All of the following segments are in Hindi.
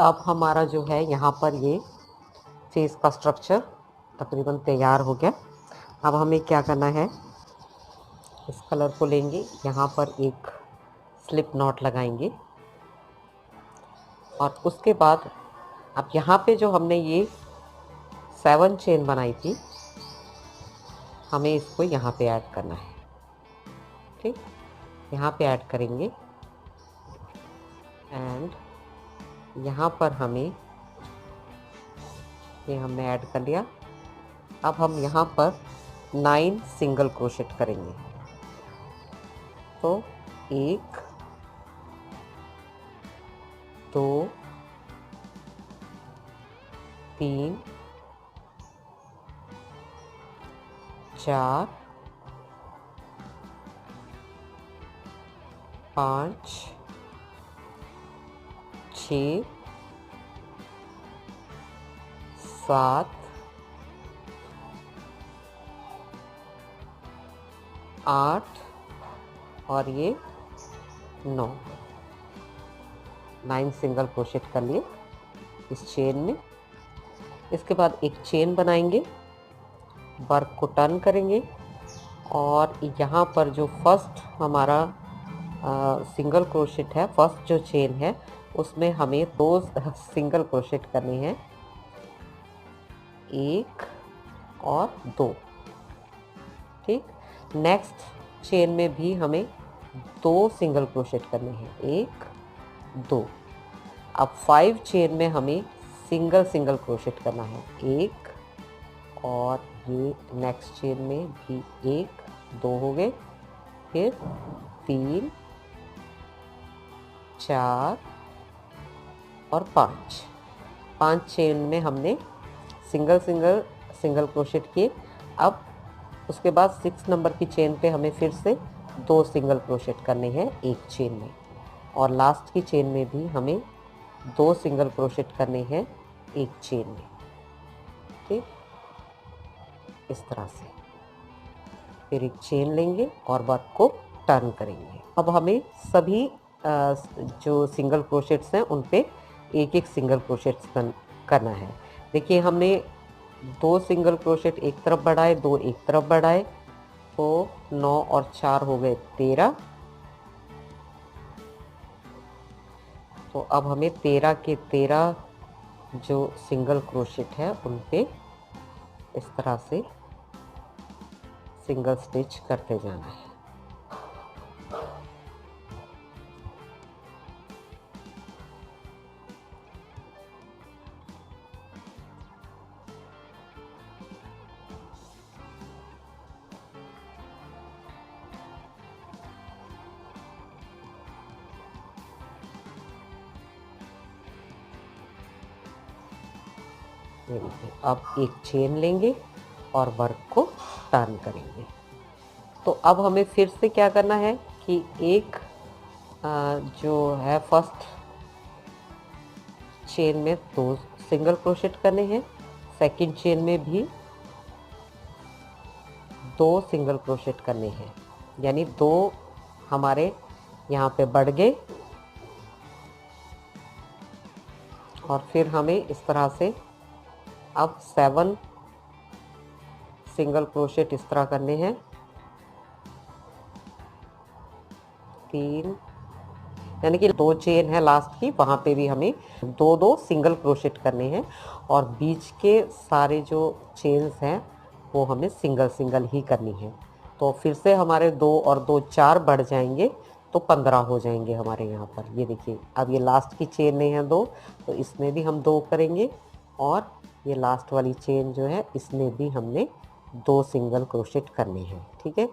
अब हमारा जो है यहाँ पर ये फेस का स्ट्रक्चर तकरीबन तैयार हो गया। अब हमें क्या करना है, इस कलर को लेंगे, यहाँ पर एक स्लिप नॉट लगाएंगे और उसके बाद अब यहाँ पे जो हमने ये 7 चेन बनाई थी, हमें इसको यहाँ पे ऐड करना है। ठीक, यहाँ पे ऐड करेंगे एंड यहाँ पर हमें, ये हमने ऐड कर लिया। अब हम यहाँ पर 9 सिंगल क्रोशेट करेंगे। तो 1 2 3 4 5 6 7 8 और ये 9 सिंगल क्रोशेट कर लिए इस चेन में। इसके बाद एक चेन बनाएंगे, वर्क को टर्न करेंगे और यहाँ पर जो फर्स्ट हमारा सिंगल क्रोशेट है, फर्स्ट जो चेन है उसमें हमें 2 सिंगल क्रोशेट करने हैं, 1 और 2। ठीक, नेक्स्ट चेन में भी हमें 2 सिंगल क्रोशेट करने हैं, 1 2। अब 5 चेन में हमें सिंगल सिंगल क्रोशेट करना है, 1 और ये नेक्स्ट चेन में भी 1 2 हो गए, फिर 3 4 और 5 चेन में हमने सिंगल सिंगल सिंगल क्रोशेट किए। अब उसके बाद 6 नंबर की चेन पे हमें फिर से 2 सिंगल क्रोशेट करने हैं एक चेन में, और लास्ट की चेन में भी हमें 2 सिंगल क्रोशेट करने हैं एक चेन में। ठीक, इस तरह से फिर एक चेन लेंगे और वर्क को टर्न करेंगे। अब हमें सभी जो सिंगल क्रोशेट्स हैं उन पे एक एक सिंगल क्रोशेट्स करना है। देखिए हमने 2 सिंगल क्रोशेट एक तरफ बढ़ाए, 2 एक तरफ बढ़ाए, तो 9 और 4 हो गए 13। तो अब हमें 13 के 13 जो सिंगल क्रोशेट है उन पे इस तरह से सिंगल स्टिच करते जाना है। अब एक चेन लेंगे और वर्क को टर्न करेंगे। तो अब हमें फिर से क्या करना है कि एक जो है फर्स्ट चेन में 2 सिंगल क्रोशेट करने हैं, सेकंड चेन में भी 2 सिंगल क्रोशेट करने हैं, यानी 2 हमारे यहाँ पे बढ़ गए। और फिर हमें इस तरह से अब 7 सिंगल क्रोशेट इस तरह करने हैं, 3, यानी कि 2 चेन है लास्ट की, वहाँ पे भी हमें 2 सिंगल क्रोशेट करने हैं और बीच के सारे जो चेन्स हैं वो हमें सिंगल सिंगल ही करनी है। तो फिर से हमारे 2 और 2 4 बढ़ जाएंगे, तो 15 हो जाएंगे हमारे यहाँ पर। ये देखिए अब ये लास्ट की चेन नहीं है 2, तो इसमें भी हम 2 करेंगे और ये लास्ट वाली चेन जो है इसमें भी हमने 2 सिंगल क्रोशेट करने हैं। ठीक है,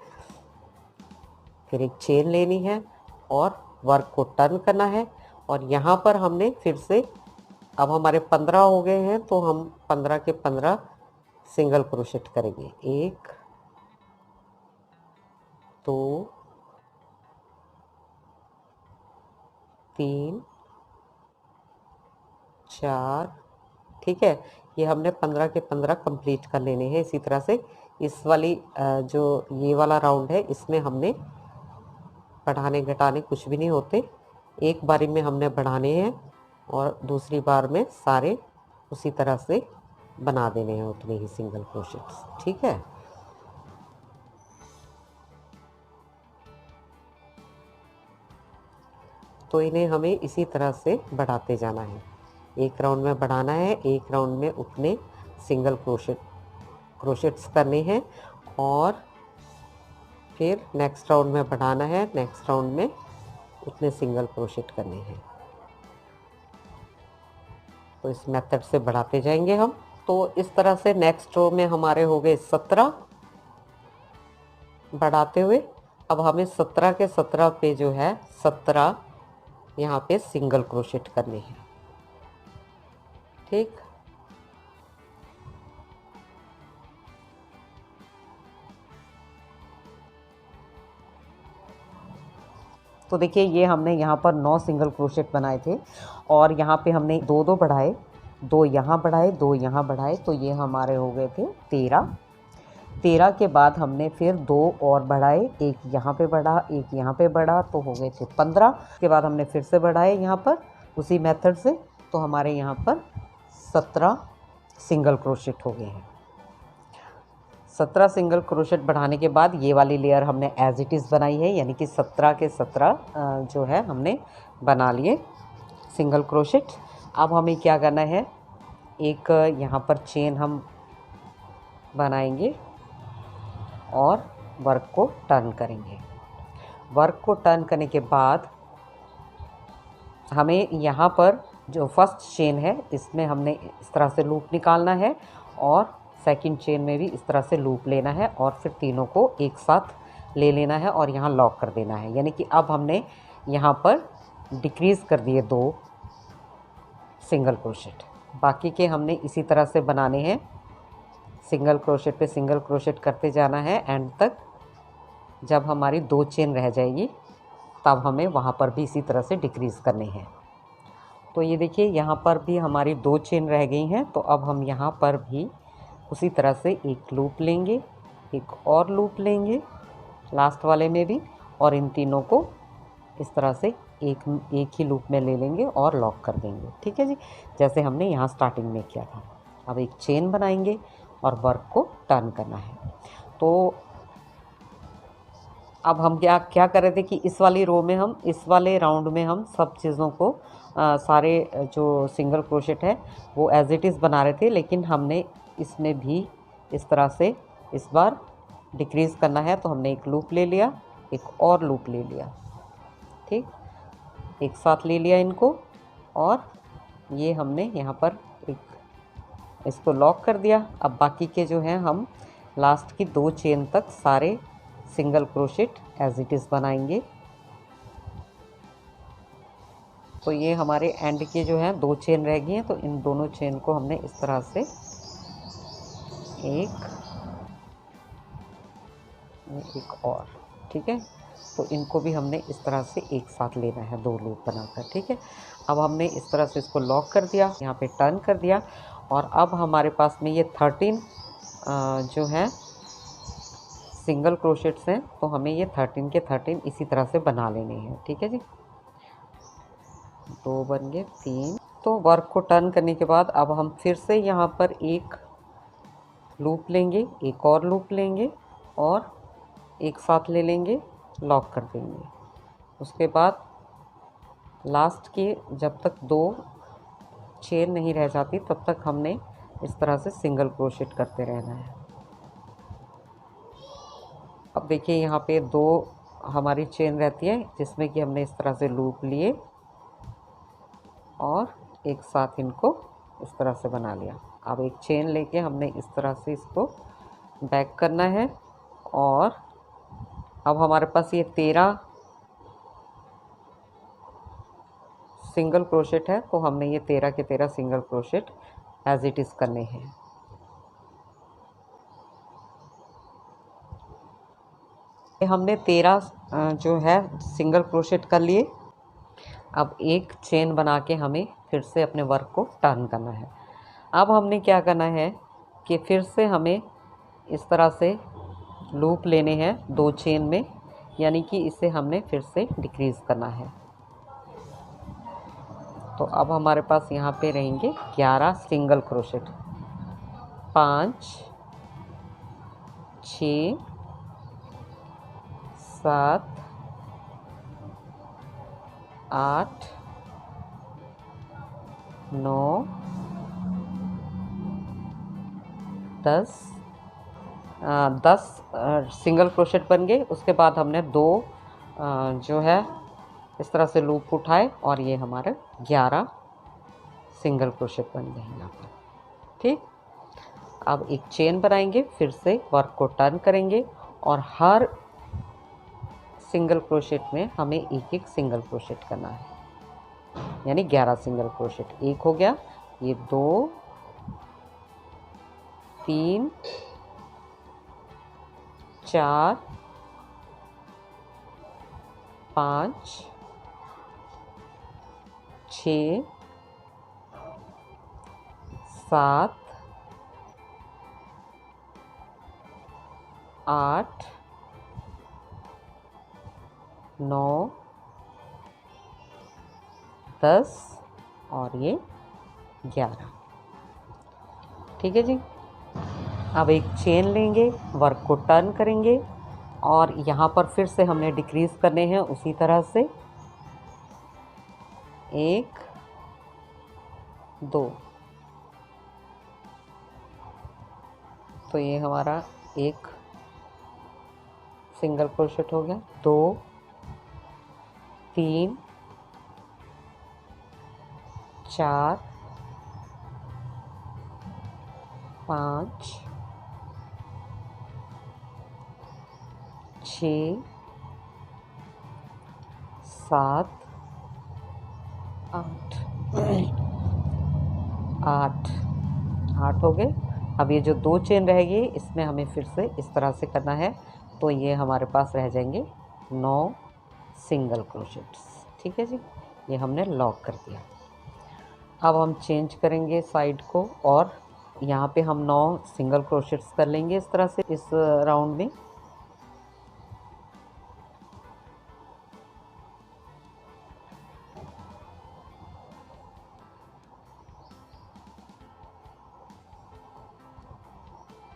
फिर एक चेन लेनी है और वर्क को टर्न करना है, और यहाँ पर हमने फिर से, अब हमारे 15 हो गए हैं तो हम 15 के 15 सिंगल क्रोशेट करेंगे, 1 2 3 4। ठीक है, ये हमने 15 के 15 कंप्लीट कर लेने हैं। इसी तरह से इस वाली जो ये वाला राउंड है इसमें हमने बढ़ाने घटाने कुछ भी नहीं होते, एक बारी में हमने बढ़ाने हैं और दूसरी बार में सारे उसी तरह से बना देने हैं, उतने ही सिंगल क्रोशेट्स। ठीक है, तो इन्हें हमें इसी तरह से बढ़ाते जाना है। एक राउंड में बढ़ाना है, एक राउंड में उतने सिंगल क्रोशेट्स करने हैं, और फिर नेक्स्ट राउंड में बढ़ाना है, नेक्स्ट राउंड में उतने सिंगल क्रोशेट करने हैं। तो इस मेथड से बढ़ाते जाएंगे हम। तो इस तरह से नेक्स्ट रो में हमारे हो गए 17 बढ़ाते हुए। अब हमें 17 के 17 पे जो है 17 यहाँ पे सिंगल क्रोशेट करने हैं। ठीक, तो देखिए ये हमने यहाँ पर 9 सिंगल क्रोशेट बनाए थे, और यहाँ पे हमने 2 बढ़ाए, 2 यहाँ बढ़ाए, 2 यहाँ बढ़ाए, तो ये हमारे हो गए थे 13। 13 के बाद हमने फिर 2 और बढ़ाए, एक यहाँ पे बढ़ा, एक यहाँ पे बढ़ा, तो हो गए थे 15। के बाद हमने फिर से बढ़ाए यहाँ पर उसी मेथड से, तो हमारे यहाँ पर 17 सिंगल क्रोशेट हो गए हैं। 17 सिंगल क्रोशेट बढ़ाने के बाद ये वाली लेयर हमने एज इट इज़ बनाई है, यानी कि 17 के 17 जो है हमने बना लिए सिंगल क्रोशेट। अब हमें क्या करना है, एक यहाँ पर चेन हम बनाएंगे और वर्क को टर्न करेंगे। वर्क को टर्न करने के बाद हमें यहाँ पर जो फर्स्ट चेन है इसमें हमने इस तरह से लूप निकालना है, और सेकंड चेन में भी इस तरह से लूप लेना है, और फिर तीनों को एक साथ ले लेना है और यहाँ लॉक कर देना है। यानी कि अब हमने यहाँ पर डिक्रीज़ कर दिए 2 सिंगल क्रोशेट। बाकी के हमने इसी तरह से बनाने हैं, सिंगल क्रोशेट पे सिंगल क्रोशेट करते जाना है एंड तक। जब हमारी 2 चेन रह जाएगी तब हमें वहाँ पर भी इसी तरह से डिक्रीज़ करने हैं। तो ये देखिए यहाँ पर भी हमारी 2 चेन रह गई हैं, तो अब हम यहाँ पर भी उसी तरह से एक लूप लेंगे, एक और लूप लेंगे लास्ट वाले में भी, और इन तीनों को इस तरह से एक ही लूप में ले लेंगे और लॉक कर देंगे। ठीक है जी, जैसे हमने यहाँ स्टार्टिंग में किया था। अब एक चेन बनाएंगे और वर्क को टर्न करना है। तो अब हम क्या कर रहे थे कि इस वाली रो में हम, इस वाले राउंड में हम सब चीज़ों को सारे जो सिंगल क्रोशेट है वो एज इट इज़ बना रहे थे, लेकिन हमने इसमें भी इस तरह से इस बार डिक्रीज़ करना है। तो हमने एक लूप ले लिया, एक और लूप ले लिया, ठीक, एक साथ ले लिया इनको, और ये हमने यहाँ पर एक इसको लॉक कर दिया। अब बाकी के जो हैं हम लास्ट की 2 चेन तक सारे single crochet as it is बनाएंगे। तो ये हमारे एंड के जो हैं 2 चेन रह गई हैं, तो इन दोनों चेन को हमने इस तरह से एक और, ठीक है, तो इनको भी हमने इस तरह से एक साथ लेना है 2 लूप बनाकर। ठीक है, अब हमने इस तरह से इसको लॉक कर दिया, यहाँ पे टर्न कर दिया, और अब हमारे पास में ये 13 जो है सिंगल क्रोशेट्स हैं, तो हमें ये 13 के 13 इसी तरह से बना लेने हैं। ठीक है जी, 2 बन गए, 3। तो वर्क को टर्न करने के बाद अब हम फिर से यहाँ पर एक लूप लेंगे, एक और लूप लेंगे, और एक साथ ले लेंगे, लॉक कर देंगे। उसके बाद लास्ट के जब तक 2 चेन नहीं रह जाती तब तक हमने इस तरह से सिंगल क्रोशेट करते रहना है। अब देखिए यहाँ पे 2 हमारी चेन रहती है जिसमें कि हमने इस तरह से लूप लिए और एक साथ इनको इस तरह से बना लिया। अब एक चेन लेके हमने इस तरह से इसको बैक करना है, और अब हमारे पास ये 13 सिंगल क्रोशेट है, तो हमने ये 13 के 13 single crochet as it is करने हैं। हमने 13 जो है सिंगल क्रोशेट कर लिए। अब एक चेन बना के हमें फिर से अपने वर्क को टर्न करना है। अब हमने क्या करना है कि फिर से हमें इस तरह से लूप लेने हैं 2 चेन में, यानी कि इसे हमने फिर से डिक्रीज़ करना है। तो अब हमारे पास यहाँ पे रहेंगे 11 सिंगल क्रोशेट। 5 6 7 8 9 10 सिंगल क्रोशेट बन गए। उसके बाद हमने 2 जो है इस तरह से लूप उठाए और ये हमारे 11 सिंगल क्रोशेट बन गए यहाँ पर। ठीक, अब एक चेन बनाएंगे, फिर से वर्क को टर्न करेंगे और हर सिंगल क्रोशेट में हमें एक एक सिंगल क्रोशेट करना है, यानी 11 सिंगल क्रोशेट। एक हो गया, ये 2 3 4 5 6 7 8 9 10 और ये 11। ठीक है जी। अब एक चेन लेंगे, वर्क को टर्न करेंगे और यहाँ पर फिर से हमने डिक्रीज करने हैं उसी तरह से 1 2। तो ये हमारा एक सिंगल क्रोशेट हो गया। 2 3 4 5 6 7 8 8 हो गए। अब ये जो 2 चेन रहेगी इसमें हमें फिर से इस तरह से करना है, तो ये हमारे पास रह जाएंगे 9 सिंगल क्रोशेट्स। ठीक है जी, ये हमने लॉक कर दिया। अब हम चेंज करेंगे साइड को और यहाँ पे हम 9 सिंगल क्रोशेट्स कर लेंगे इस तरह से इस राउंड में।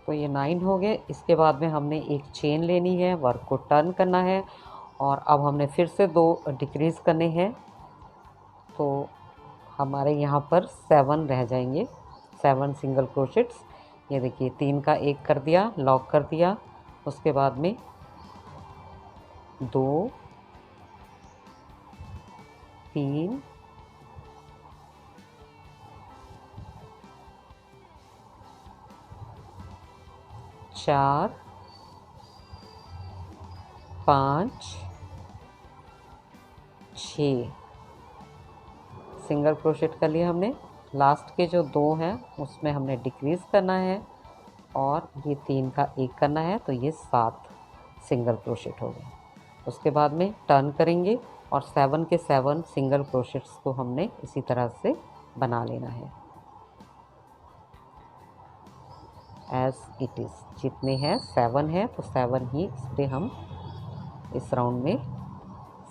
तो ये 9 हो गए। इसके बाद में हमने एक चेन लेनी है, वर्क को टर्न करना है और अब हमने फिर से 2 डिक्रीज करने हैं, तो हमारे यहाँ पर 7 रह जाएंगे, 7 सिंगल क्रोशेट्स। ये देखिए 3 का 1 कर दिया, लॉक कर दिया। उसके बाद में 2 3 4 5 6 सिंगल क्रोशेट कर लिया हमने। लास्ट के जो 2 हैं उसमें हमने डिक्रीज करना है और ये 3 का 1 करना है, तो ये 7 सिंगल क्रोशेट हो गए। उसके बाद में टर्न करेंगे और 7 के 7 सिंगल क्रोशेट्स को हमने इसी तरह से बना लेना है एज इट इज़। जितने हैं 7 है तो 7 ही इस पर हम इस राउंड में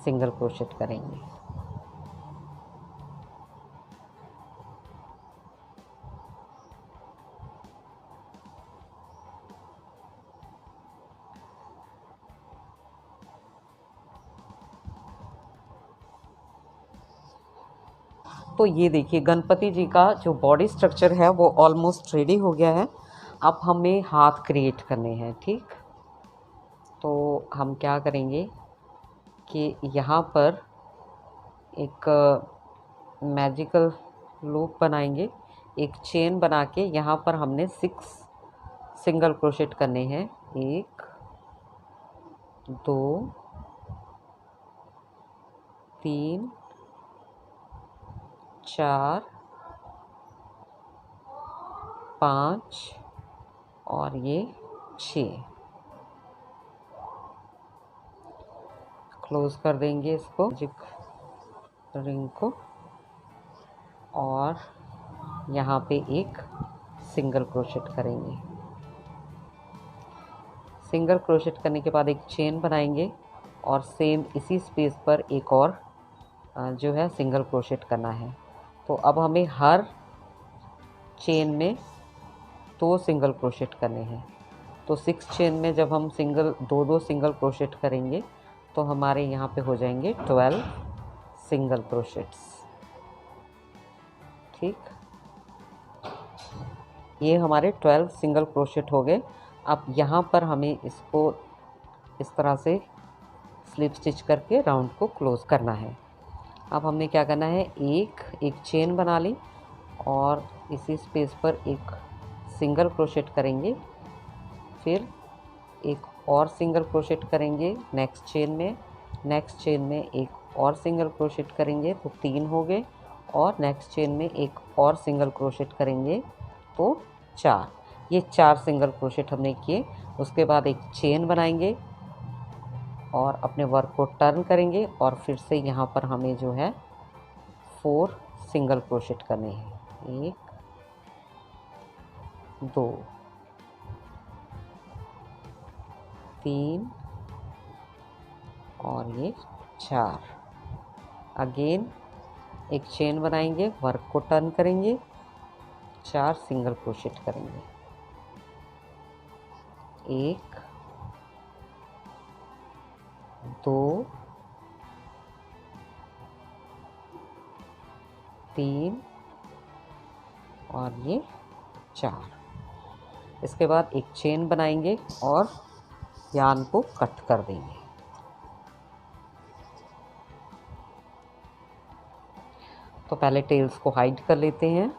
सिंगल क्रोशेट करेंगे। तो ये देखिए गणपति जी का जो बॉडी स्ट्रक्चर है वो ऑलमोस्ट रेडी हो गया है। अब हमें हाथ क्रिएट करने हैं। ठीक, तो हम क्या करेंगे कि यहाँ पर एक मैजिकल लूप बनाएंगे, एक चेन बना के यहाँ पर हमने 6 सिंगल क्रोशेट करने हैं। 1 2 3 4 5 और ये 6। क्लोज कर देंगे इसको रिंग को और यहाँ पे एक सिंगल क्रोशेट करेंगे। सिंगल क्रोशेट करने के बाद एक चेन बनाएंगे और सेम इसी स्पेस पर एक और जो है सिंगल क्रोशेट करना है। तो अब हमें हर चेन में 2 सिंगल क्रोशेट करने हैं। तो 6 चेन में जब हम दो सिंगल क्रोशेट करेंगे तो हमारे यहाँ पे हो जाएंगे 12 सिंगल क्रोशेट्स। ठीक, ये हमारे 12 सिंगल क्रोशेट हो गए। अब यहाँ पर हमें इसको इस तरह से स्लिप स्टिच करके राउंड को क्लोज करना है। अब हमने क्या करना है, एक चेन बना ली और इसी स्पेस पर एक सिंगल क्रोशेट करेंगे, फिर एक और सिंगल क्रोशेट करेंगे नेक्स्ट चेन में एक और सिंगल क्रोशेट करेंगे तो 3 हो गए, और नेक्स्ट चेन में एक और सिंगल क्रोशेट करेंगे तो 4। ये 4 सिंगल क्रोशेट हमने किए। उसके बाद एक चेन बनाएंगे और अपने वर्क को टर्न करेंगे और फिर से यहाँ पर हमें जो है 4 सिंगल क्रोशेट करने हैं। 1 2 3 और ये 4। अगेन एक चेन बनाएंगे, वर्क को टर्न करेंगे, 4 सिंगल क्रोशेट करेंगे। 1 2 3 और ये 4। इसके बाद एक चेन बनाएंगे और यार्न को कट कर देंगे। तो पहले टेल्स को हाइड कर लेते हैं।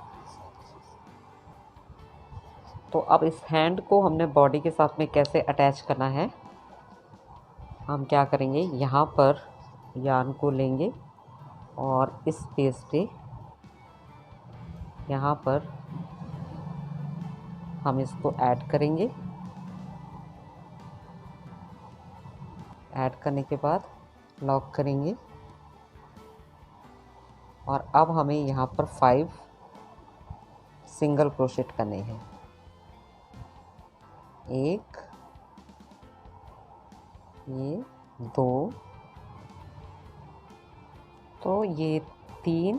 तो अब इस हैंड को हमने बॉडी के साथ में कैसे अटैच करना है, हम क्या करेंगे, यहाँ पर यार्न को लेंगे और इस स्पेस पे यहाँ पर हम इसको ऐड करेंगे। ऐड करने के बाद लॉक करेंगे और अब हमें यहाँ पर 5 सिंगल क्रोशेट करने हैं। 1 ये 2 तो ये 3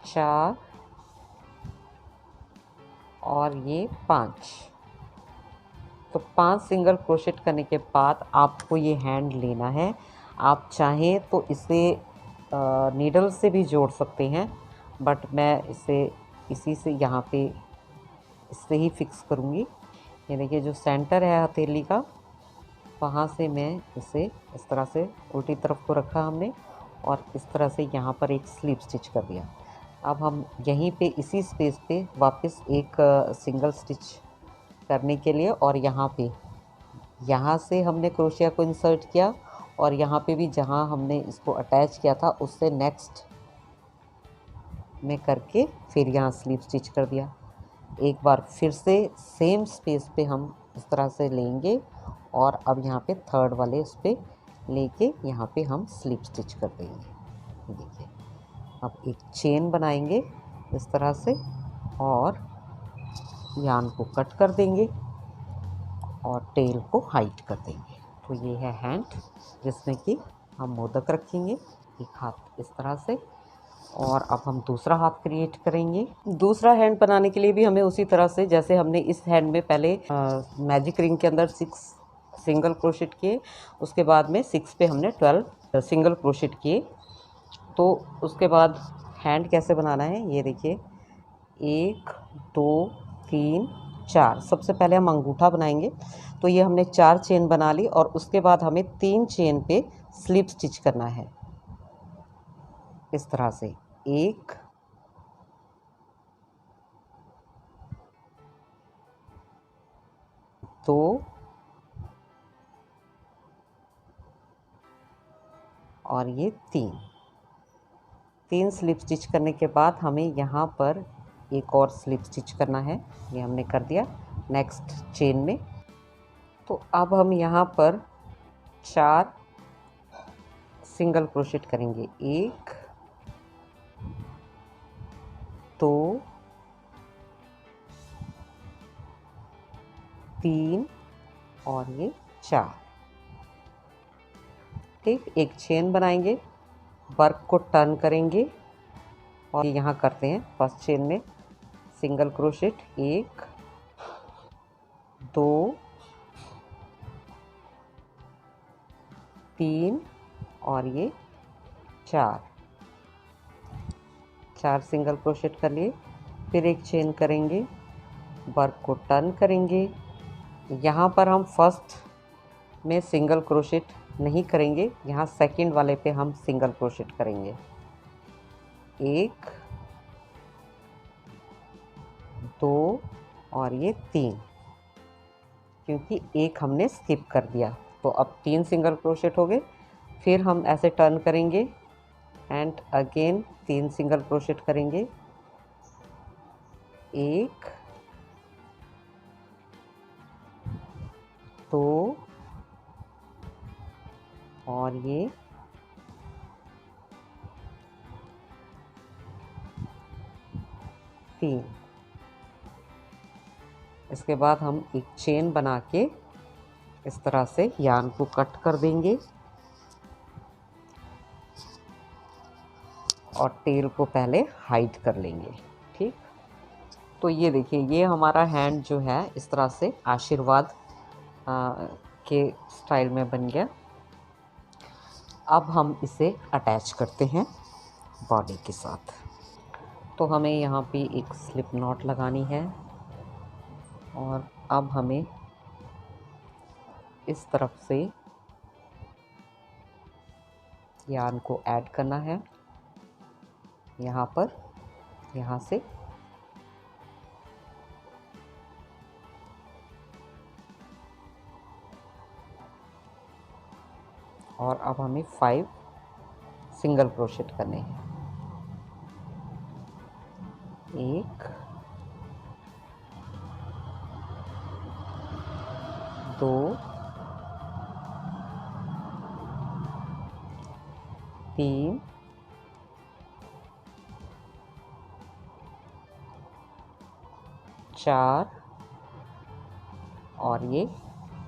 4 और ये 5। तो 5 सिंगल क्रोशेट करने के बाद आपको ये हैंड लेना है। आप चाहें तो इसे नीडल से भी जोड़ सकते हैं, बट मैं इसे इसी से यहाँ पे इससे ही फिक्स करूँगी। ये देखिए जो सेंटर है हथेली का, वहाँ से मैं इसे इस तरह से उल्टी तरफ को रखा हमने और इस तरह से यहाँ पर एक स्लिप स्टिच कर दिया। अब हम यहीं पे इसी स्पेस पे वापस एक सिंगल स्टिच करने के लिए, और यहाँ से हमने क्रोशिया को इंसर्ट किया और यहाँ पे भी जहाँ हमने इसको अटैच किया था उससे नेक्स्ट में करके फिर यहाँ स्लिप स्टिच कर दिया। एक बार फिर से सेम स्पेस पे हम इस तरह से लेंगे और अब यहाँ पे थर्ड वाले उस पर लेके यहाँ पे हम स्लिप स्टिच कर देंगे। देखिए अब एक चेन बनाएंगे इस तरह से और यार्न को कट कर देंगे और टेल को हाइट कर देंगे। तो ये है हैंड, जिसमें कि हम मोदक रखेंगे एक हाथ इस तरह से, और अब हम दूसरा हाथ क्रिएट करेंगे। दूसरा हैंड बनाने के लिए भी हमें उसी तरह से, जैसे हमने इस हैंड में पहले मैजिक रिंग के अंदर 6 सिंगल क्रोशेट किए, उसके बाद में 6 पे हमने 12 सिंगल क्रोशेट किए। तो उसके बाद हैंड कैसे बनाना है ये देखिए, 1 2 3 4। सबसे पहले हम अंगूठा बनाएंगे। तो ये हमने 4 चेन बना ली और उसके बाद हमें 3 चेन पे स्लिप स्टिच करना है इस तरह से। 1 2 और ये 3 स्लिप स्टिच करने के बाद हमें यहाँ पर एक और स्लिप स्टिच करना है। ये हमने कर दिया नेक्स्ट चेन में। तो अब हम यहाँ पर 4 सिंगल क्रोशेट करेंगे। 1 2 3 और ये 4। ठीक, एक चेन बनाएंगे, वर्क को टर्न करेंगे और यहाँ करते हैं फर्स्ट चेन में सिंगल क्रोशेट, 1 2 3 और ये 4 सिंगल क्रोशेट कर लिए। फिर एक चेन करेंगे, वर्क को टर्न करेंगे। यहाँ पर हम फर्स्ट में सिंगल क्रोशेट नहीं करेंगे, यहाँ सेकंड वाले पे हम सिंगल क्रोशेट करेंगे, 1 2 और ये 3, क्योंकि एक हमने स्किप कर दिया तो अब 3 सिंगल क्रोशेट हो गए। फिर हम ऐसे टर्न करेंगे एंड अगेन 3 सिंगल क्रोशेट करेंगे, 1 2 और ये 3। इसके बाद हम एक चेन बना के इस तरह से यार्न को कट कर देंगे और टेल को पहले हाइड कर लेंगे। ठीक, तो ये देखिए, ये हमारा हैंड जो है इस तरह से आशीर्वाद के स्टाइल में बन गया। अब हम इसे अटैच करते हैं बॉडी के साथ। तो हमें यहाँ पे एक स्लिप नॉट लगानी है और अब हमें इस तरफ से यार्न को ऐड करना है, यहाँ पर, यहाँ से और अब हमें 5 सिंगल क्रोशेट करने हैं, 1 2 3 4 और ये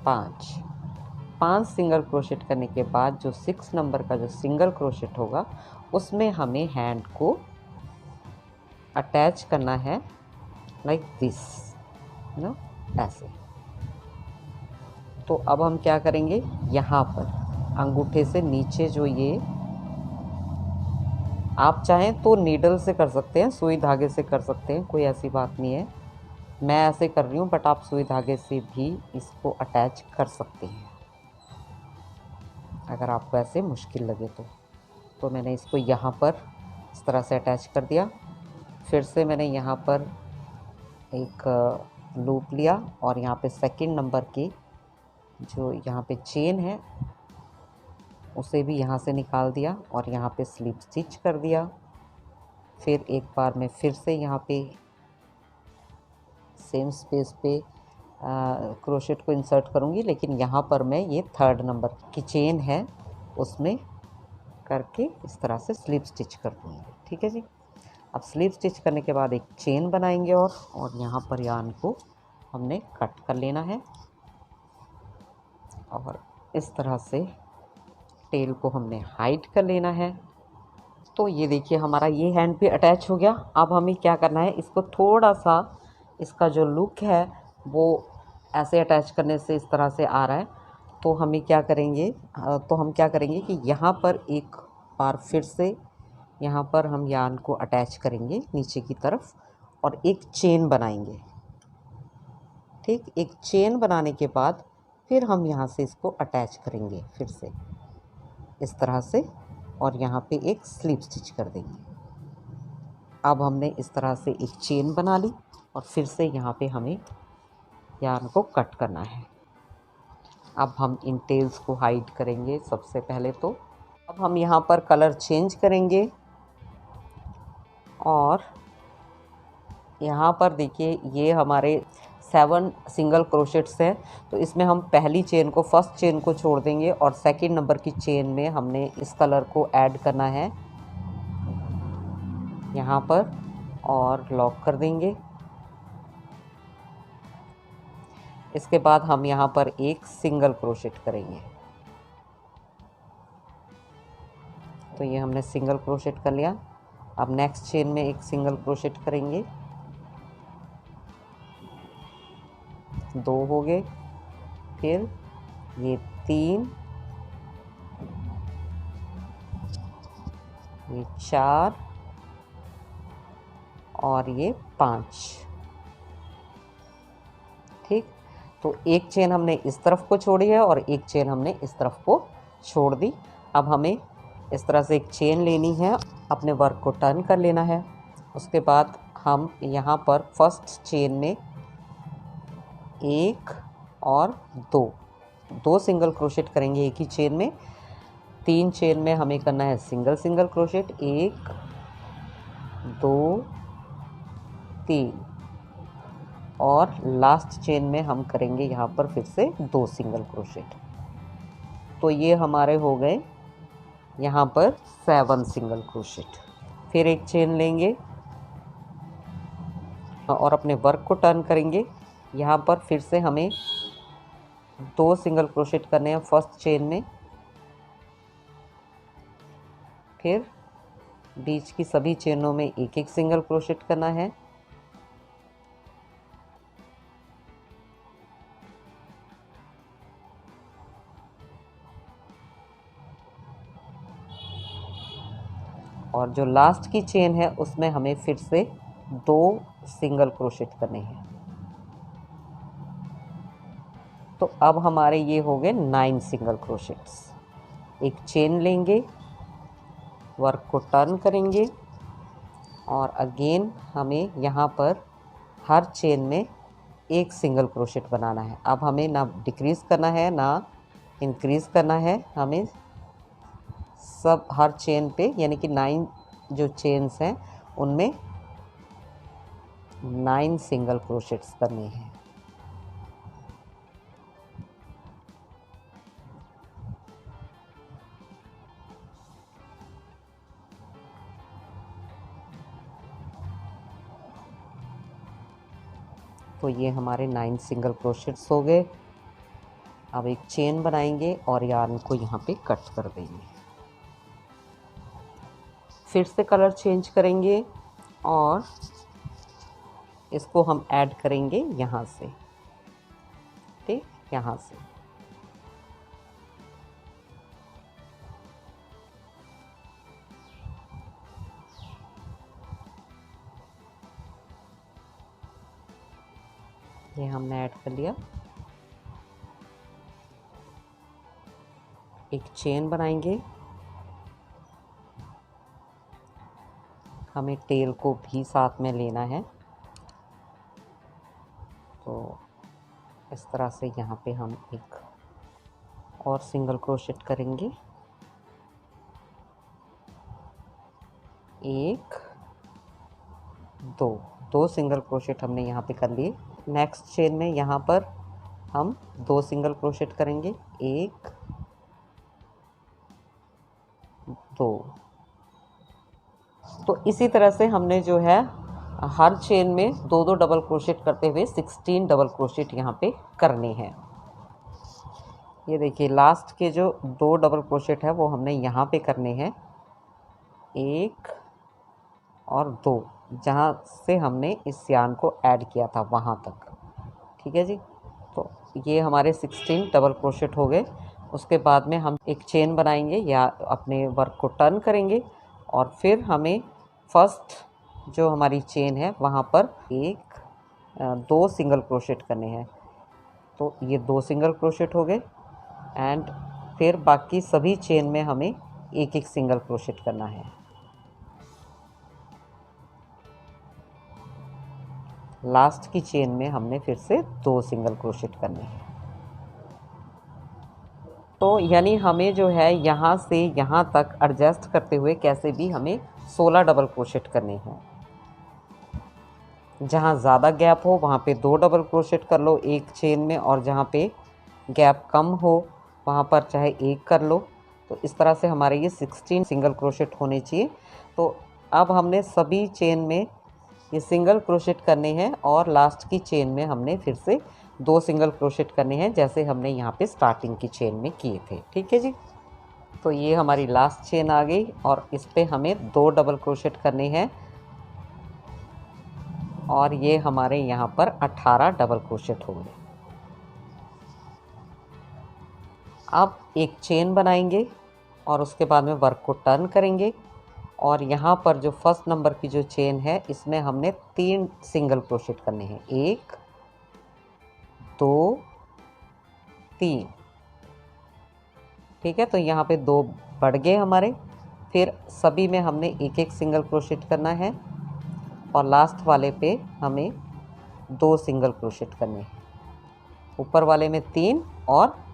5 सिंगल क्रोशेट करने के बाद जो 6 नंबर का जो सिंगल क्रोशेट होगा उसमें हमें हैंड को अटैच करना है, लाइक दिस, ना, ऐसे। तो अब हम क्या करेंगे, यहाँ पर अंगूठे से नीचे जो ये, आप चाहें तो नीडल से कर सकते हैं, सुई धागे से कर सकते हैं, कोई ऐसी बात नहीं है। मैं ऐसे कर रही हूँ, बट आप सुई धागे से भी इसको अटैच कर सकते हैं अगर आपको ऐसे मुश्किल लगे तो मैंने इसको यहाँ पर इस तरह से अटैच कर दिया। फिर से मैंने यहाँ पर एक लूप लिया और यहाँ पे सेकंड नंबर की जो यहाँ पे चेन है उसे भी यहाँ से निकाल दिया और यहाँ पे स्लिप स्टिच कर दिया। फिर एक बार मैं फिर से यहाँ पे सेम स्पेस पे क्रोशेट को इंसर्ट करूँगी, लेकिन यहाँ पर मैं ये 3rd नंबर की चेन है उसमें करके इस तरह से स्लिप स्टिच कर दूँगी। ठीक है जी। अब स्लिप स्टिच करने के बाद एक चेन बनाएंगे और यहाँ पर यार्न को हमने कट कर लेना है और इस तरह से टेल को हमने हाइड कर लेना है। तो ये देखिए, हमारा ये हैंड भी अटैच हो गया। अब हमें क्या करना है, इसको थोड़ा सा, इसका जो लुक है वो ऐसे अटैच करने से इस तरह से आ रहा है, तो हमें क्या करेंगे, हम क्या करेंगे कि यहाँ पर एक बार फिर से यहाँ पर हम यार्न को अटैच करेंगे नीचे की तरफ और एक चेन बनाएंगे। ठीक, एक चेन बनाने के बाद फिर हम यहाँ से इसको अटैच करेंगे फिर से इस तरह से और यहाँ पे एक स्लिप स्टिच कर देंगे। अब हमने इस तरह से एक चेन बना ली और फिर से यहाँ पे हमें यार्न को कट करना है। अब हम इन टेल्स को हाइड करेंगे सबसे पहले। तो अब हम यहाँ पर कलर चेंज करेंगे और यहाँ पर देखिए, ये हमारे 7 सिंगल क्रोशेट्स हैं, तो इसमें हम पहली चेन को, फर्स्ट चेन को छोड़ देंगे और सेकंड नंबर की चेन में हमने इस कलर को ऐड करना है यहाँ पर और लॉक कर देंगे। इसके बाद हम यहाँ पर एक सिंगल क्रोशेट करेंगे तो ये हमने सिंगल क्रोशेट कर लिया। अब नेक्स्ट चेन में एक सिंगल क्रोशेट करेंगे, 2 हो गए, फिर ये 3, ये 4 और ये 5। ठीक, तो एक चेन हमने इस तरफ को छोड़ी है और एक चेन हमने इस तरफ को छोड़ दी। अब हमें इस तरह से एक चेन लेनी है, अपने वर्क को टर्न कर लेना है। उसके बाद हम यहाँ पर फर्स्ट चेन में 1 और 2 सिंगल क्रोशेट करेंगे एक ही चेन में। 3 चेन में हमें करना है सिंगल सिंगल क्रोशेट, 1 2 3, और लास्ट चेन में हम करेंगे यहाँ पर फिर से 2 सिंगल क्रोशेट। तो ये हमारे हो गए यहाँ पर 7 सिंगल क्रोशेट। फिर एक चेन लेंगे और अपने वर्क को टर्न करेंगे। यहाँ पर फिर से हमें 2 सिंगल क्रोशेट करने हैं फर्स्ट चेन में, फिर बीच की सभी चेनों में एक एक सिंगल क्रोशेट करना है। और जो लास्ट की चेन है उसमें हमें फिर से 2 सिंगल क्रोशेट करने हैं। तो अब हमारे ये हो गए 9 सिंगल क्रोशेट्स। एक चेन लेंगे, वर्क को टर्न करेंगे और अगेन हमें यहाँ पर हर चेन में एक सिंगल क्रोशेट बनाना है। अब हमें ना डिक्रीज़ करना है ना इंक्रीज़ करना है, हमें सब हर चेन पे यानी कि 9 जो चेन्स हैं उनमें 9 सिंगल क्रोशेट्स करने हैं। तो ये हमारे 9 सिंगल क्रोशेट्स हो गए। अब एक चेन बनाएंगे और यार्न को यहाँ पे कट कर देंगे। फिर से कलर चेंज करेंगे और इसको हम ऐड करेंगे यहाँ से, ठीक, यहाँ से। ये हमने ऐड कर लिया। एक चेन बनाएंगे, हमें टेल को भी साथ में लेना है। तो इस तरह से यहाँ पे हम एक और सिंगल क्रोशेट करेंगे, 1 2 सिंगल क्रोशेट हमने यहाँ पे कर लिए। नेक्स्ट चेन में यहाँ पर हम 2 सिंगल क्रोशेट करेंगे, 1 2। तो इसी तरह से हमने जो है हर चेन में 2 डबल क्रोशेट करते हुए 16 डबल क्रोशेट यहाँ पे करने हैं। ये देखिए लास्ट के जो 2 डबल क्रोशेट है वो हमने यहाँ पे करने हैं, 1 और 2, जहाँ से हमने इस यार्न को ऐड किया था वहाँ तक। ठीक है जी, तो ये हमारे 16 डबल क्रोशेट हो गए। उसके बाद में हम एक चेन बनाएंगे या अपने वर्क को टर्न करेंगे और फिर हमें फर्स्ट जो हमारी चेन है वहाँ पर 2 सिंगल क्रोशेट करने हैं। तो ये 2 सिंगल क्रोशेट हो गए एंड फिर बाकी सभी चेन में हमें एक एक सिंगल क्रोशेट करना है। लास्ट की चेन में हमने फिर से 2 सिंगल क्रोशेट करने हैं। तो यानी हमें जो है यहाँ से यहाँ तक एडजस्ट करते हुए कैसे भी हमें 16 डबल क्रोशेट करने हैं। जहाँ ज़्यादा गैप हो वहाँ पे 2 डबल क्रोशेट कर लो एक चेन में, और जहाँ पे गैप कम हो वहाँ पर चाहे 1 कर लो। तो इस तरह से हमारे ये 16 सिंगल क्रोशेट होने चाहिए। तो अब हमने सभी चेन में ये सिंगल क्रोशेट करने हैं और लास्ट की चेन में हमने फिर से 2 सिंगल क्रोशेट करने हैं, जैसे हमने यहाँ पे स्टार्टिंग की चेन में किए थे। ठीक है जी। तो ये हमारी लास्ट चेन आ गई और इस पे हमें 2 डबल क्रोशेट करने हैं और ये हमारे यहाँ पर 18 डबल क्रोशेट हो गए। अब एक चेन बनाएंगे और उसके बाद में वर्क को टर्न करेंगे और यहाँ पर जो फर्स्ट नंबर की जो चेन है इसमें हमने 3 सिंगल क्रोशेट करने हैं, 1 2 3। ठीक है, तो यहाँ पे 2 बढ़ गए हमारे। फिर सभी में हमने एक एक सिंगल क्रोशेट करना है और लास्ट वाले पे हमें 2 सिंगल क्रोशेट करने हैं। ऊपर वाले में 3 और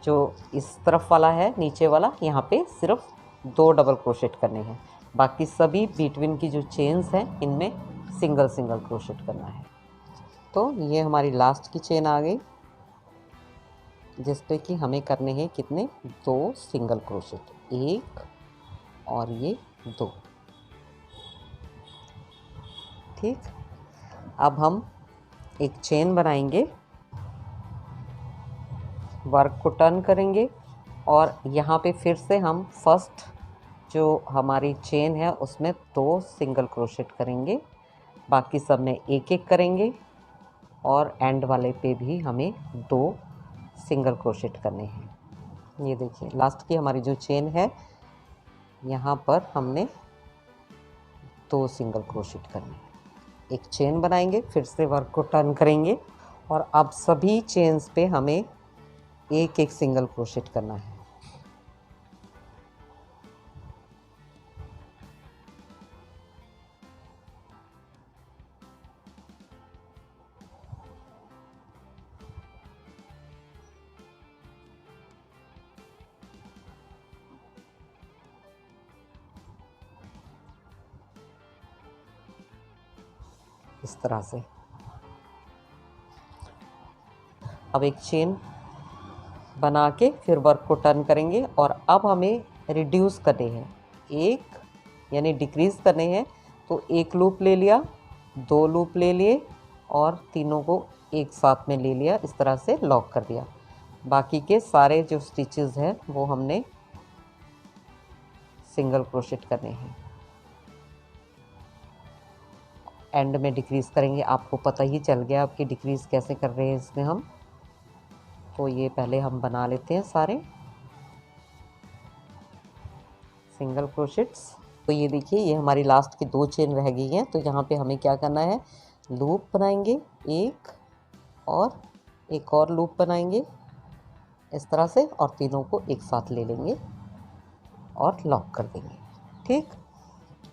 जो इस तरफ वाला है नीचे वाला, यहाँ पे सिर्फ 2 डबल क्रोशेट करने हैं। बाकी सभी बिटवीन की जो चेन्स हैं इनमें सिंगल सिंगल क्रोशेट करना है। तो ये हमारी लास्ट की चेन आ गई जिस पे कि हमें करने हैं कितने, 2 सिंगल क्रोशेट, 1 और ये 2। ठीक, अब हम एक चेन बनाएंगे, वर्क को टर्न करेंगे और यहाँ पे फिर से हम फर्स्ट जो हमारी चेन है उसमें 2 सिंगल क्रोशेट करेंगे, बाकी सब में एक एक करेंगे और एंड वाले पे भी हमें 2 सिंगल क्रोशेट करने हैं। ये देखिए लास्ट की हमारी जो चेन है यहाँ पर हमने 2 सिंगल क्रोशेट करने हैं। एक चेन बनाएंगे, फिर से वर्क को टर्न करेंगे और अब सभी चेन्स पे हमें एक एक सिंगल क्रोशेट करना है। इस तरह से अब एक चेन बना के फिर वर्क को टर्न करेंगे और अब हमें रिड्यूस करने हैं, एक यानी डिक्रीज़ करने हैं। तो एक लूप ले लिया, 2 लूप ले लिए और तीनों को एक साथ में ले लिया, इस तरह से लॉक कर दिया। बाकी के सारे जो स्टिचेस हैं वो हमने सिंगल क्रोशेट करने हैं। एंड में डिक्रीज़ करेंगे, आपको पता ही चल गया आपकी डिक्रीज़ कैसे कर रहे हैं इसमें हम। तो ये पहले हम बना लेते हैं सारे सिंगल क्रोशेट्स। तो ये देखिए ये हमारी लास्ट की 2 चेन रह गई हैं। तो यहाँ पे हमें क्या करना है, लूप बनाएंगे एक और लूप बनाएंगे इस तरह से और तीनों को एक साथ ले लेंगे और लॉक कर देंगे। ठीक,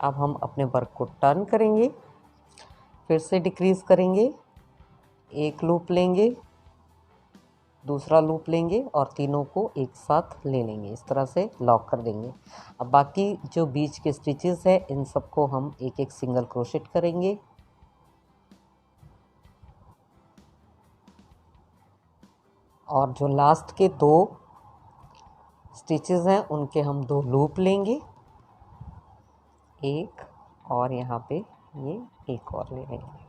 अब हम अपने वर्क को टर्न करेंगे, फिर से डिक्रीज़ करेंगे, एक लूप लेंगे, दूसरा लूप लेंगे और तीनों को एक साथ ले लेंगे, इस तरह से लॉक कर देंगे। अब बाकी जो बीच के स्टिचेस है इन सबको हम एक एक सिंगल क्रोशेट करेंगे और जो लास्ट के 2 स्टिचेस हैं उनके हम 2 लूप लेंगे, एक और यहाँ पे ये एक और ले लेंगे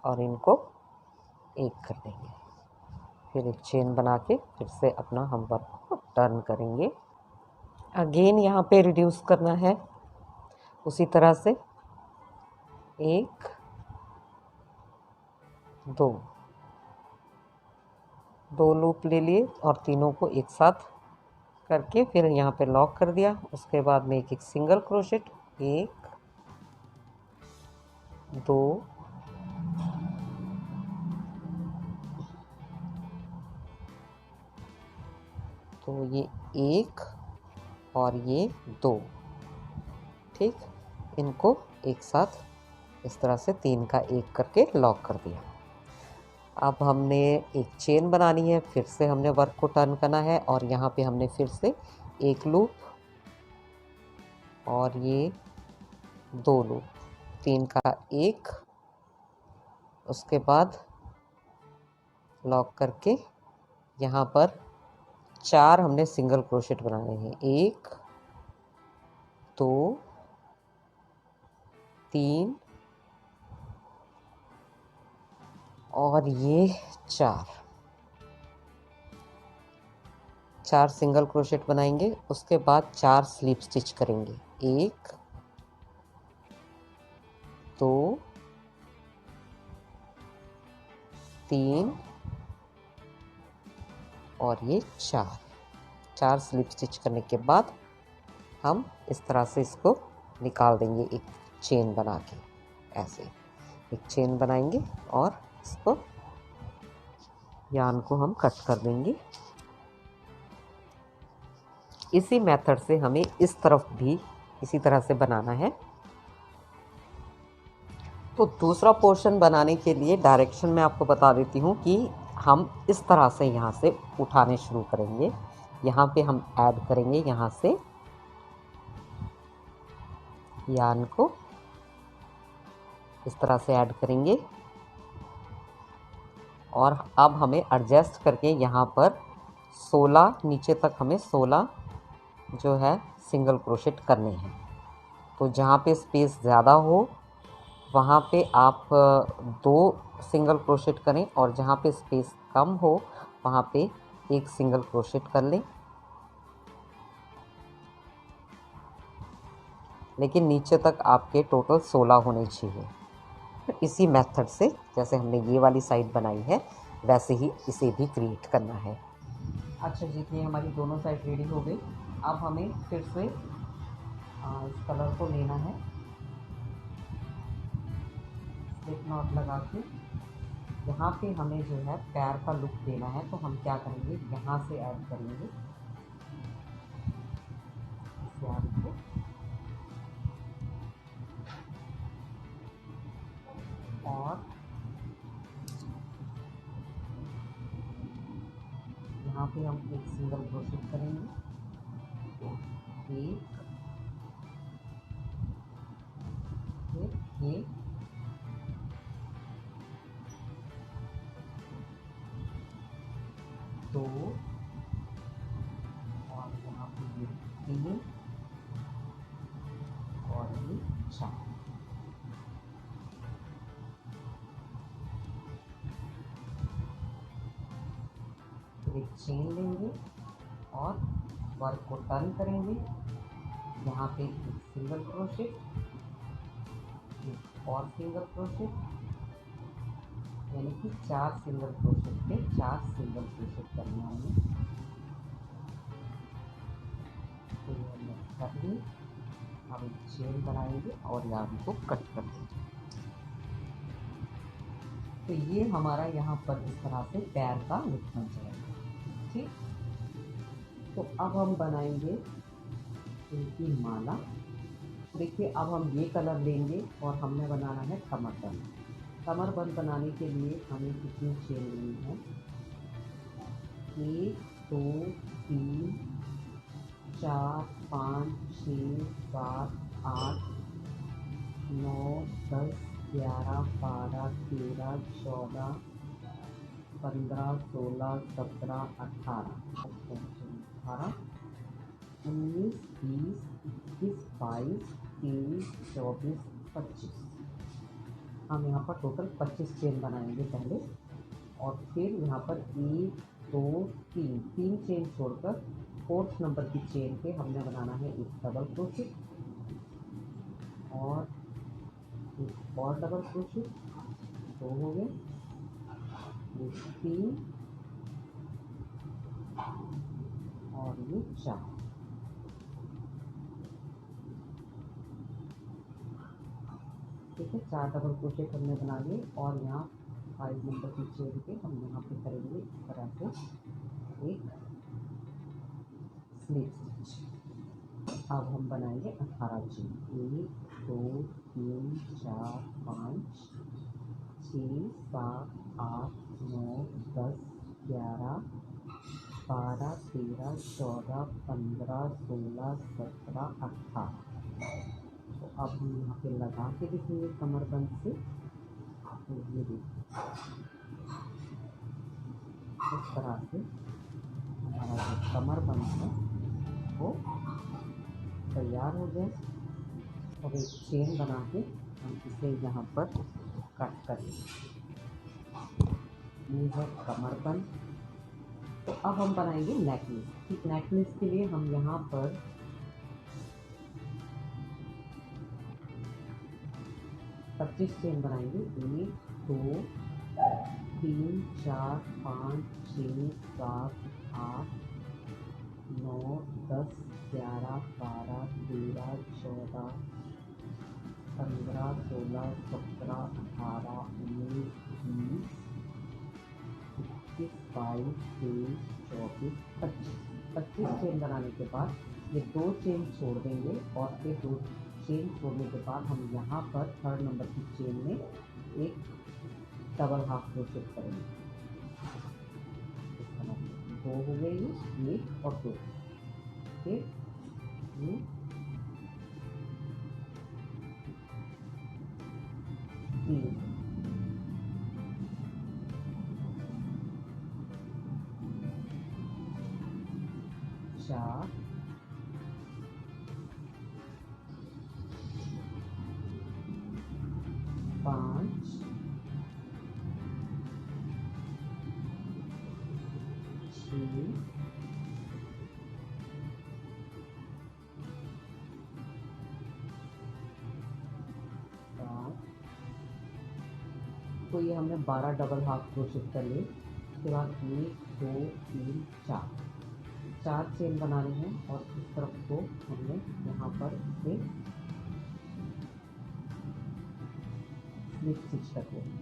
और इनको एक कर देंगे। फिर एक चेन बना के फिर से अपना हम वर्क को टर्न करेंगे। अगेन यहाँ पे रिड्यूस करना है उसी तरह से, 1 2 लूप ले लिए और तीनों को एक साथ करके फिर यहाँ पे लॉक कर दिया। उसके बाद में एक एक सिंगल क्रोशेट, 1 2 तो ये 1 और ये 2। ठीक, इनको एक साथ इस तरह से 3 का 1 करके लॉक कर दिया। अब हमने एक चेन बनानी है, फिर से हमने वर्क को टर्न करना है और यहाँ पे हमने फिर से एक लूप और ये 2 लूप, 3 का 1, उसके बाद लॉक करके यहाँ पर 4 हमने सिंगल क्रोशेट बनाने हैं, 1 2 3 और ये 4। 4 सिंगल क्रोशेट बनाएंगे, उसके बाद 4 स्लिप स्टिच करेंगे। 1 2 3 और ये 4 स्लिप स्टिच करने के बाद हम इस तरह से इसको निकाल देंगे, एक चेन बना के। ऐसे एक चेन बनाएंगे और इसको यार्न को हम कट कर देंगे। इसी मेथड से हमें इस तरफ भी इसी तरह से बनाना है। तो दूसरा पोर्शन बनाने के लिए डायरेक्शन मैं आपको बता देती हूँ कि हम इस तरह से यहाँ से उठाने शुरू करेंगे। यहाँ पे हम ऐड करेंगे, यहाँ से यार्न को इस तरह से ऐड करेंगे और अब हमें एडजस्ट करके यहाँ पर 16 नीचे तक हमें 16 जो है सिंगल क्रोशेट करने हैं। तो जहाँ पे स्पेस ज़्यादा हो वहाँ पे आप 2 सिंगल क्रोशेट करें और जहाँ पे स्पेस कम हो वहाँ पे 1 सिंगल क्रोशेट कर लें। लेकिन नीचे तक आपके टोटल 16 होने चाहिए। इसी मेथड से जैसे हमने ये वाली साइड बनाई है वैसे ही इसे भी क्रिएट करना है। अच्छा जी, ये हमारी दोनों साइड रेडी हो गई। अब हमें फिर से इस कलर को लेना है, स्लिप नॉट लगा के यहाँ पे हमें जो है पैर का लुक देना है। तो हम क्या करेंगे, यहाँ से ऐड करेंगे इस यार्न को और यहाँ पे हम एक सिंगल क्रोशेट करेंगे। एक दो और यहाँ पे ये 3 और ये 4। एक चेन लेंगे और वर्क को टर्न करेंगे। यहाँ पे एक सिंगल क्रोशेट, एक और सिंगल क्रोशेट, यानी कि 4 सिंगल क्रोशेट पे 4 सिंगल क्रोशेट करने होंगे। तो ये हमने कर ली। अब एक चेन बनाएंगे और यार्न को कट कर देंगे। तो ये हमारा यहाँ पर इस तरह से पैर का लुक बन जाएगा। ठीक, तो अब हम बनाएंगे इनकी माला। देखिए अब हम ये कलर लेंगे और हमने बनाना है कमरबंद। कमरबंद बनाने के लिए हमें कितनी चेन लेनी है, 1 2 3 4 5 6 7 8 9 10 11 12 13 14 15 16 17 18 19 20 21 22 23 24 25। हम यहाँ पर टोटल 25 चेन बनाएंगे पहले और फिर यहाँ पर 1 2 3 चेन छोड़कर 4th नंबर की चेन पे हमने बनाना है एक डबल क्रोशेट और एक और डबल क्रोशेट, 2 हो गए, 3 और ये 4। ठीक है, 4 डबल क्रोशेट हमने बना लिए और यहाँ 5 नंबर की चेन पे हम यहाँ पे करेंगे इस तरह से एक स्लिप स्टिच। अब हम बनाएंगे 18 चेन, 1 2 3 4 5 6 7 8 9 10 11 12 13 14 15 16 17 18। तो अब हम यहाँ पे लगा के दिखेंगे कमरबंद से। तो ये देखिए इस तरह से हमारा जो कमरबंद है वो तैयार हो गया। अब एक चेन बना के हम इसे यहाँ पर कट करेंगे। ये है कमरबंद। तो अब हम बनाएंगे नेकलेस। ठीक, नेकलेस के लिए हम यहाँ पर 25 चेन बनाएंगे। 1 2 3 4 5 6 7 8 9 10 11 12 13 14 15 16 17 18 19 20 21 22 23 24 25 चेन बनाने के बाद ये 2 चेन छोड़ देंगे और फिर 2 चेन छोड़ने के बाद हम यहाँ पर 3rd नंबर की चेन में एक डबल हाफ क्रोशेट करेंगे। इस तरह से 2 हो गए, ये 1 और 2, फिर ये 3 4 5 6 7। तो ये हमने 12 डबल हाफ क्रोशेट कर लिए। उसके बाद 1 2 3 4 चेन बनाने हैं और इस तरफ को हमने यहाँ पर इसे स्लिप स्टिच करते हैं।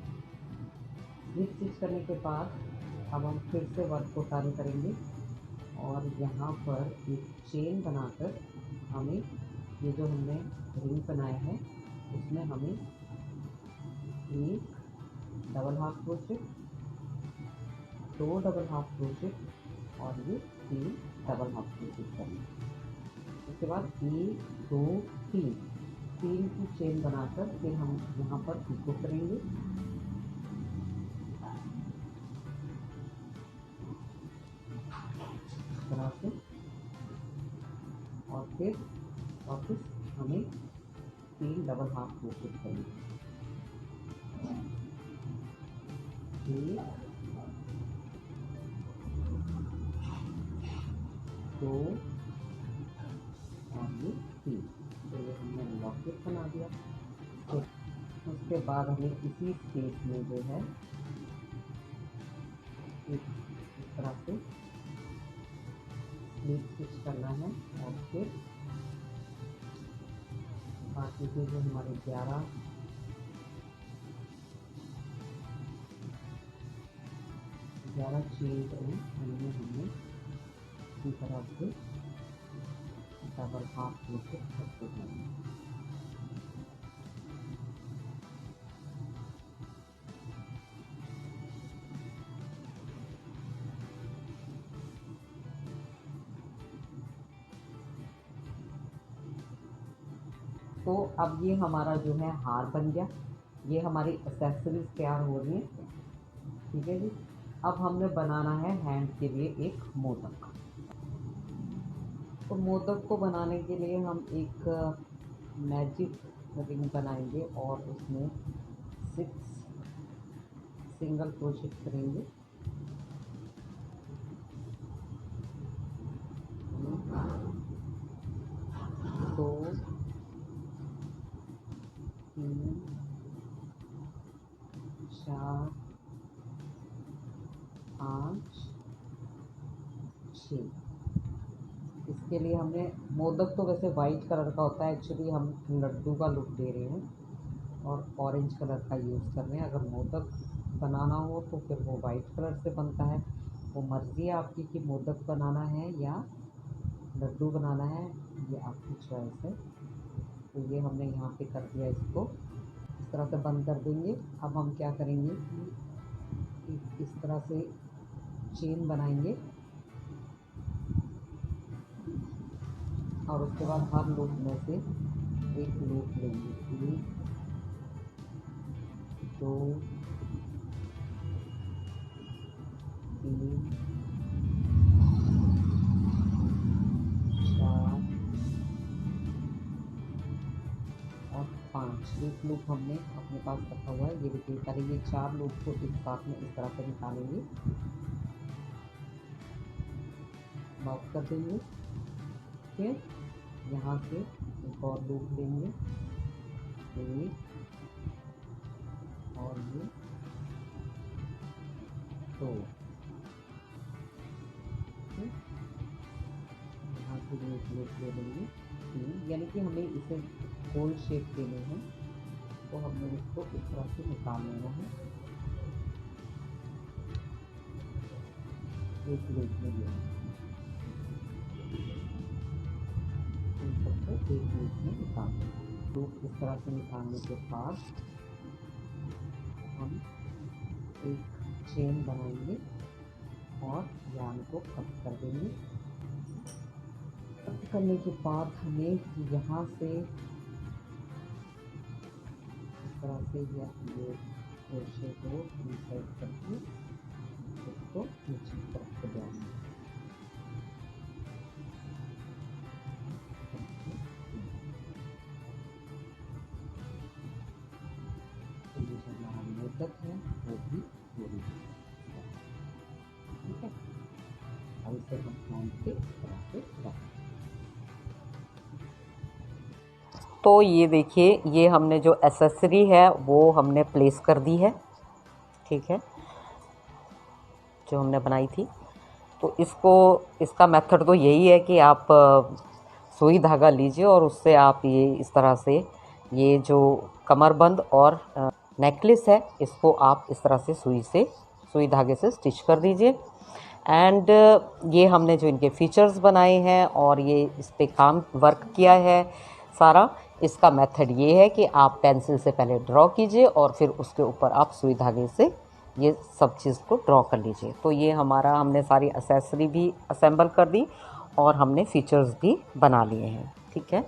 स्लिप स्टिच करने के बाद अब हम फिर से वर्क को टर्न करेंगे और यहाँ पर एक चेन बनाकर हमें ये जो हमने रिंग बनाया है उसमें हमें एक double half crochet, 2 double half crochet और ये 3 डबल हाफ क्रोशेट करना। उसके बाद 1 2 3 की चेन बनाकर फिर हम यहाँ पर पिको करेंगे। इस तरह से और फिर वापस हमें 3 डबल हाफ क्रोशेट करेंगे। 1 2 और ये 3। तो ये हमने लॉकेट बना दिया। तो उसके बाद हमें इसी स्पेस में जो है इस तरह से स्लिप स्टिच करना है और फिर बाकी के जो हमारे 11 चेन हैं उनमें हमने इसी तरह से डबल हाफ क्रोशेट करते जाएंगे। तो अब ये हमारा जो है हार बन गया। ये हमारी एक्सेसरीज तैयार हो रही है। ठीक है जी। अब हमने बनाना है हैंड के लिए एक मोदक। तो मोदक को बनाने के लिए हम एक मैजिक रिंग बनाएंगे और उसमें 6 सिंगल क्रोशेट करेंगे। 2 3 4 5 6। इसके लिए हमने मोदक तो वैसे वाइट कलर का होता है, एक्चुअली हम लड्डू का लुक दे रहे हैं और ऑरेंज कलर का यूज़ कर रहे हैं। अगर मोदक बनाना हो तो फिर वो वाइट कलर से बनता है। वो मर्ज़ी है आपकी कि मोदक बनाना है या लड्डू बनाना है, ये आपकी चॉइस है। तो ये हमने यहाँ पे कर दिया, इसको इस तरह से बंद कर देंगे। अब हम क्या करेंगे कि इस तरह से चेन बनाएंगे और उसके बाद हर लूप में से एक लूप लेंगे। 1 2 3 4 और 5। एक लूप हमने अपने पास रखा हुआ है, ये रिपीट करेंगे। 4 लूप को एक साथ में इस तरह से निकालेंगे। लॉक कर देंगे। फिर यहाँ से एक और लूप लेंगे, एक और ये दो, यहाँ से भी एक लूप ले लेंगे तीन, यानी कि हमें इसे गोल शेप देने हैं, तो हमने इसको इस तरह से निकाल लेना है। एक लूप में लेना इन सबको एक लूप में निकाल देंगे। लूप इस तरह से निकालने के बाद हम एक चेन बनाएंगे और यार्न को कट कर देंगे। कट करने के बाद हमें यहाँ से इस तरह से ये क्रोशे को इंसर्ट करके इसको नीचे की तरफ से जाएंगे। तो ये जो हमारा मोदक है वो भी पूरी ठीक है। अब इसे हम ध्यान से इस तरह से रखें। तो ये देखिए, ये हमने जो एक्सेसरी है वो हमने प्लेस कर दी है, ठीक है, जो हमने बनाई थी। तो इसका मेथड तो यही है कि आप सुई धागा लीजिए और उससे आप ये इस तरह से ये जो कमरबंद और नेकलेस है इसको आप इस तरह से सुई धागे से स्टिच कर दीजिए। एंड ये हमने जो इनके फीचर्स बनाए हैं और ये इस पे काम वर्क किया है सारा, इसका मेथड ये है कि आप पेंसिल से पहले ड्रॉ कीजिए और फिर उसके ऊपर आप सुई धागे से ये सब चीज़ को ड्रॉ कर लीजिए। तो ये हमने सारी एक्सेसरी भी असेंबल कर दी और हमने फीचर्स भी बना लिए हैं, ठीक है।